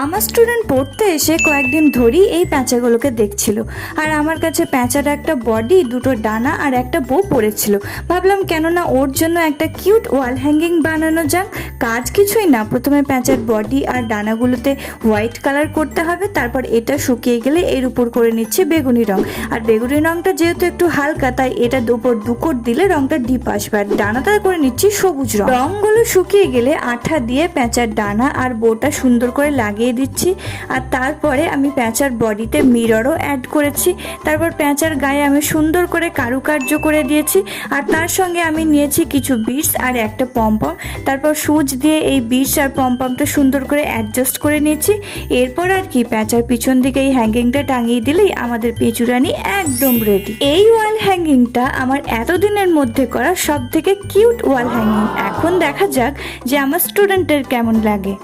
আমার স্টুডেন্ট পড়তে এসে কয়েকদিন ধরেই এই প্যাঁচাগুলোকে দেখছিল, আর আমার কাছে প্যাঁচার একটা বডি, দুটো ডানা আর একটা বউ পড়েছিল। ভাবলাম কেননা ওর জন্য একটা কিউট ওয়াল হ্যাঙ্গিং বানানো যাক। কাজ কিছুই না, প্রথমে প্যাঁচার বডি আর ডানাগুলোতে হোয়াইট কালার করতে হবে, তারপর এটা শুকিয়ে গেলে এর উপর করে নিচ্ছে বেগুনি রং। আর বেগুনি রংটা যেহেতু একটু হালকা, তাই এটা দুপুর দুকোট দিলে রংটা ডিপ আসবে। আর ডানাটা করে নিচ্ছি সবুজ রং। রংগুলো শুকিয়ে গেলে আঠা দিয়ে প্যাঁচার ডানা আর বউটা সুন্দর করে লাগিয়ে দিচ্ছি। আর তারপরে আমি প্যাঁচার বডিতে মিররও অ্যাড করেছি। তারপর প্যাঁচার গায়ে আমি সুন্দর করে কারুকার্য করে দিয়েছি। আর তার সঙ্গে আমি নিয়েছি কিছু বিটস আর একটা পমপম। তারপর সুচ দিয়ে এই বিটস আর পমপমটা সুন্দর করে অ্যাডজাস্ট করে নিয়েছি। এরপর আর কি, প্যাঁচার পিছন দিকে এই হ্যাঙ্গিংটা টাঙিয়ে দিলেই আমাদের পেঁচুরানি একদম রেডি। এই ওয়াল হ্যাঙ্গিংটা আমার এতদিনের মধ্যে করা সব থেকে কিউট ওয়াল হ্যাঙ্গিং। এখন দেখা যাক যে আমার স্টুডেন্টের কেমন লাগে।